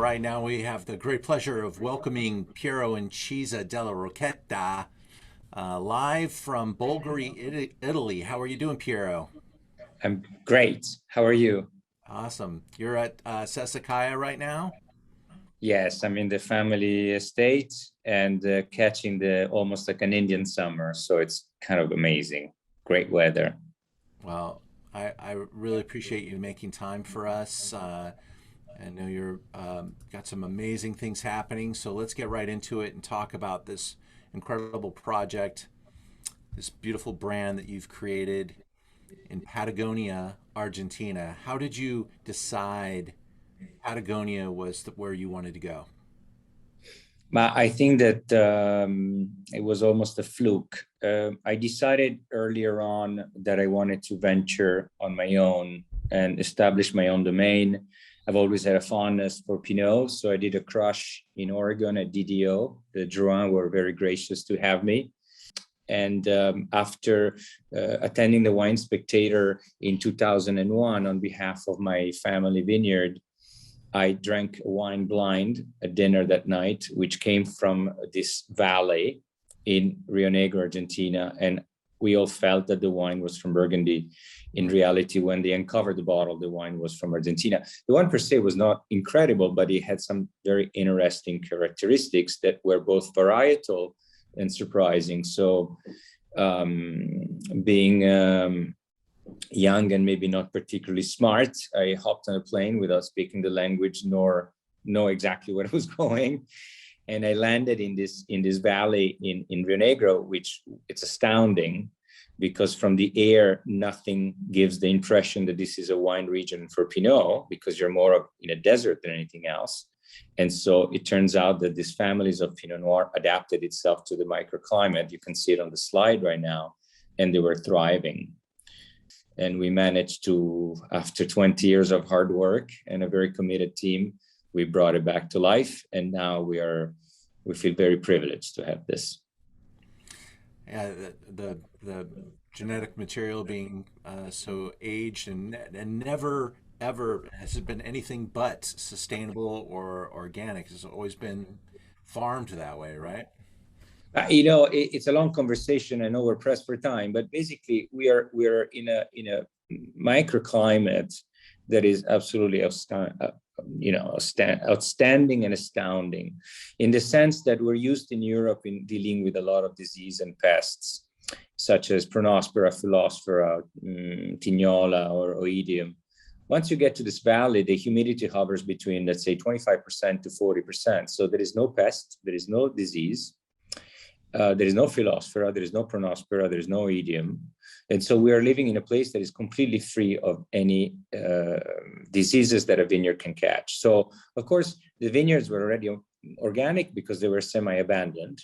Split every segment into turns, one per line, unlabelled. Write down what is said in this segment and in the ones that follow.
right now we have the great pleasure of welcoming Piero Incisa della Rocchetta live from Bulgari, Italy. How are you doing, Piero?
I'm great. How are you?
Awesome. You're at Sesakaya right now?
Yes, I'm in the family estate and catching the almost like an Indian summer. So it's kind of amazing. Great weather.
Well, I really appreciate you making time for us. I know you're got some amazing things happening. So let's get right into it and talk about this incredible project, this beautiful brand that you've created in Patagonia, Argentina. How did you decide Patagonia was where you wanted to go?
But I think that it was almost a fluke. I decided earlier on that I wanted to venture on my own and establish my own domain. I've always had a fondness for Pinot, so I did a crush in Oregon at DDO. The Drouin were very gracious to have me. And after attending the Wine Spectator in 2001 on behalf of my family vineyard, I drank a wine blind at dinner that night, which came from this valley in Rio Negro, Argentina. And we all felt that the wine was from Burgundy. In reality, when they uncovered the bottle, the wine was from Argentina. The wine per se was not incredible, but it had some very interesting characteristics that were both varietal and surprising. So being young and maybe not particularly smart, I hopped on a plane without speaking the language nor know exactly where I was going. And I landed in this valley in Rio Negro, which it's astounding because from the air, nothing gives the impression that this is a wine region for Pinot because you're more of in a desert than anything else. And so it turns out that these families of Pinot Noir adapted itself to the microclimate. You can see it on the slide right now, and they were thriving. And we managed to, after 20 years of hard work and a very committed team, we brought it back to life. And now we feel very privileged to have this.
Yeah, the genetic material being so aged and never ever has it been anything but sustainable or organic. It's always been farmed that way, right?
It's a long conversation. I know we're pressed for time, but basically we are in a microclimate that is absolutely outstanding and astounding, in the sense that we're used in Europe in dealing with a lot of disease and pests, such as Pronospora, Philospora, Tignola, or Oidium. Once you get to this valley, the humidity hovers between, let's say, 25% to 40%. So there is no pest, there is no disease. There is no Philospora, there is no Pronospora, there is no Oidium. And so we are living in a place that is completely free of any diseases that a vineyard can catch. So, of course, the vineyards were already organic because they were semi-abandoned.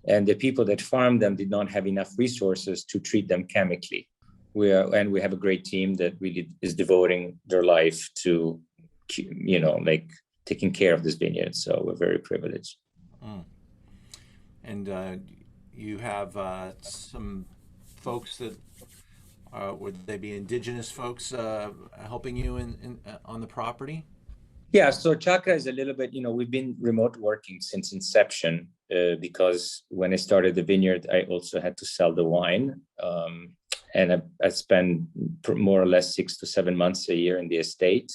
And the people that farmed them did not have enough resources to treat them chemically. We have a great team that really is devoting their life to, taking care of this vineyard. So we're very privileged.
Mm. And you have some folks that would they be indigenous folks helping you in on the property?
Yeah, so Chacra is a little bit, we've been remote working since inception because when I started the vineyard, I also had to sell the wine. And I spend more or less 6 to 7 months a year in the estate.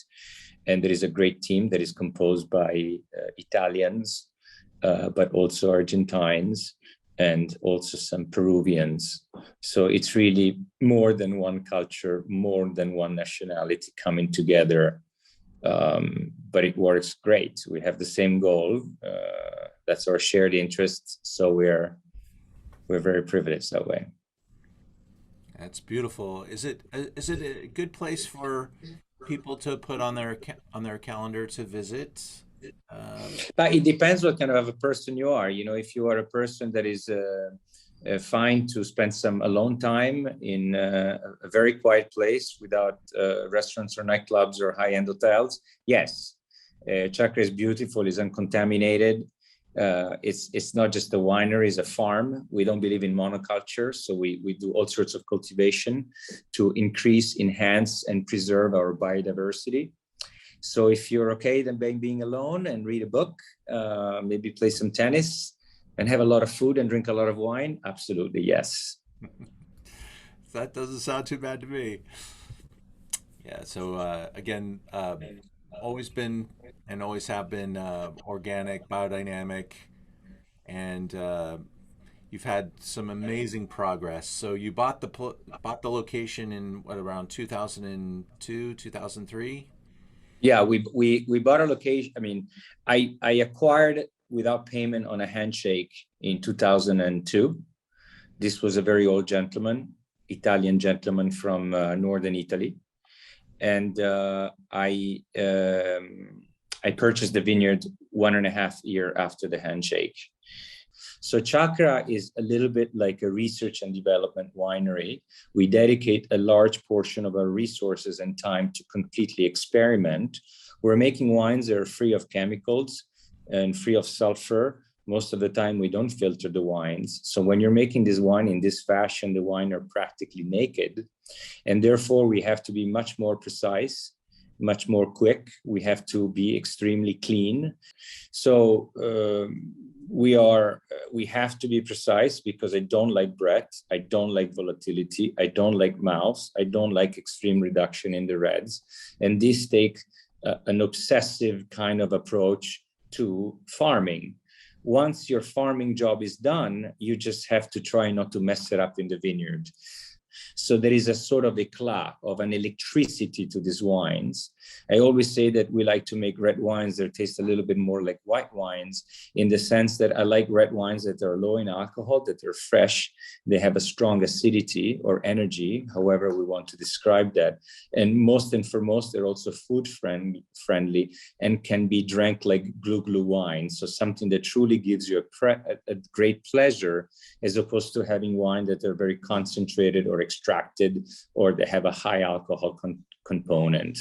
And there is a great team that is composed by Italians, but also Argentines and also some Peruvians. So it's really more than one culture, more than one nationality coming together. But it works great. We have the same goal. That's our shared interest. So we're very privileged that way.
That's beautiful. Is it a good place for people to put on their calendar to visit?
But it depends what kind of a person you are. If you are a person that is fine to spend some alone time in a very quiet place without restaurants or nightclubs or high-end hotels, yes. Chacra is beautiful, is uncontaminated. It's not just a winery, it's a farm. We don't believe in monoculture, so we do all sorts of cultivation to increase, enhance, and preserve our biodiversity. So if you're okay then being alone and read a book, maybe play some tennis and have a lot of food and drink a lot of wine, absolutely yes.
That doesn't sound too bad to me. Yeah. So again, always been and always have been organic, biodynamic, and you've had some amazing progress. So you bought the location in what, around 2002, 2003?
Yeah, we bought a location. I mean, I acquired without payment on a handshake in 2002. This was a very old gentleman, Italian gentleman from northern Italy, and I purchased the vineyard 1.5 years after the handshake. So Chacra is a little bit like a research and development winery. We dedicate a large portion of our resources and time to completely experiment. We're making wines that are free of chemicals and free of sulfur. Most of the time we don't filter the wines. So when you're making this wine in this fashion, the wine are practically naked. And therefore we have to be much more precise, much more quick. We have to be extremely clean. So we have to be precise because I don't like breadth, I don't like volatility, I don't like mouths, I don't like extreme reduction in the reds. And this take an obsessive kind of approach to farming. Once your farming job is done, you just have to try not to mess it up in the vineyard. So there is a sort of eclat, of an electricity to these wines. I always say that we like to make red wines that taste a little bit more like white wines, in the sense that I like red wines that are low in alcohol, that are fresh, they have a strong acidity or energy, however we want to describe that. And most and foremost, they're also food friendly and can be drank like glue wine. So something that truly gives you a great pleasure, as opposed to having wine that are very concentrated or extracted, or they have a high alcohol component.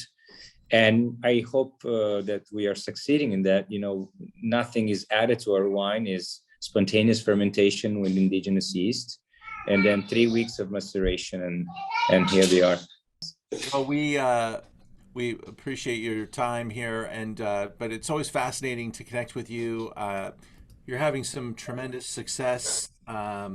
And I hope that we are succeeding in that. You know, nothing is added to our wine, is spontaneous fermentation with indigenous yeast, and then 3 weeks of maceration, and here they are.
Well, we appreciate your time here, and but it's always fascinating to connect with you. You're having some tremendous success. Uh,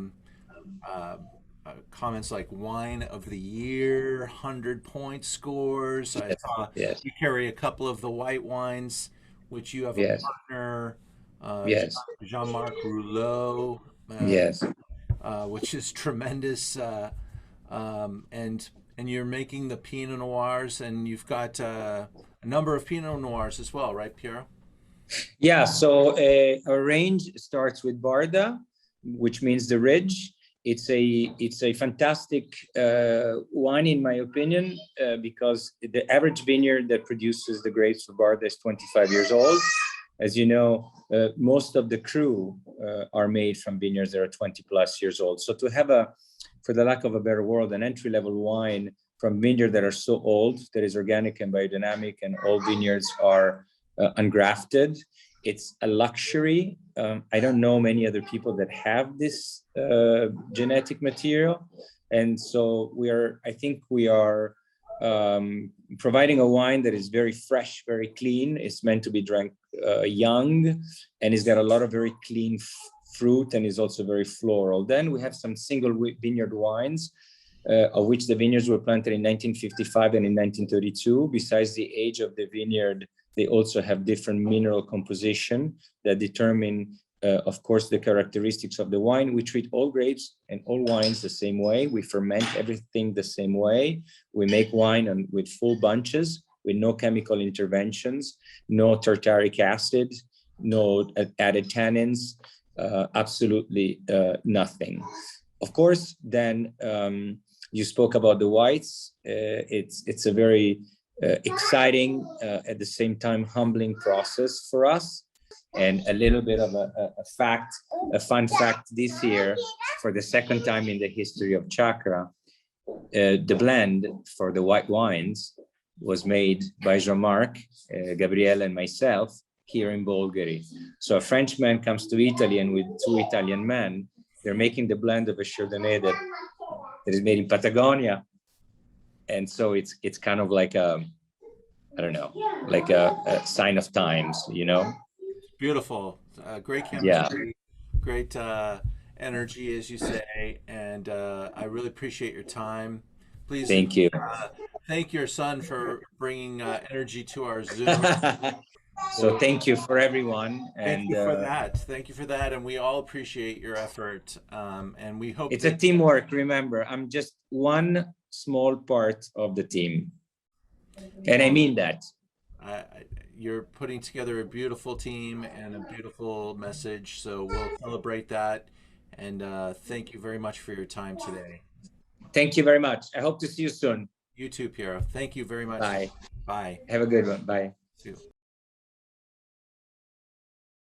Comments like wine of the year, 100-point scores. I saw
Yes,
you carry a couple of the white wines, which you have a
yes,
partner, uh,
yes,
Jean-Marc Rouleau,
yes.
which is tremendous. And you're making the Pinot Noirs, and you've got a number of Pinot Noirs as well, right, Piero?
Yeah, so our range starts with Barda, which means the ridge. It's a fantastic wine, in my opinion, because the average vineyard that produces the grapes for Barda is 25 years old. As you know, most of the crew are made from vineyards that are 20 plus years old. So to have for the lack of a better word, an entry-level wine from vineyards that are so old, that is organic and biodynamic, and all vineyards are ungrafted, it's a luxury. I don't know many other people that have this genetic material. And so I think we are providing a wine that is very fresh, very clean. It's meant to be drank young, and it's got a lot of very clean fruit, and is also very floral. Then we have some single vineyard wines, of which the vineyards were planted in 1955 and in 1932. Besides the age of the vineyard, they also have different mineral composition that determine, of course, the characteristics of the wine. We treat all grapes and all wines the same way. We ferment everything the same way. We make wine with full bunches, with no chemical interventions, no tartaric acid, no added tannins, absolutely nothing. Of course, then you spoke about the whites. It's a very exciting, at the same time humbling process for us. And a little bit of a fun fact this year, for the second time in the history of Chacra, the blend for the white wines was made by Jean-Marc, Gabriele, and myself here in Bulgaria. So a Frenchman comes to Italy, and with two Italian men, they're making the blend of a Chardonnay that is made in Patagonia. And so it's kind of like I don't know, like a sign of times, you know?
Beautiful. Great
Yeah.
chemistry, great energy, as you say, and I really appreciate your time. Please
Thank you.
thank your son for bringing energy to our Zoom.
So thank you for everyone.
Thank
And
you for that. Thank you for that, and we all appreciate your effort. And we hope
it's a
that
teamwork. Remember, I'm just one small part of the team. And I mean that.
I, you're putting together a beautiful team and a beautiful message. So we'll celebrate that. And thank you very much for your time today.
Thank you very much. I hope to see you soon.
You too, Piero. Thank you very much.
Bye.
Bye.
Have a good one. Bye.
You too.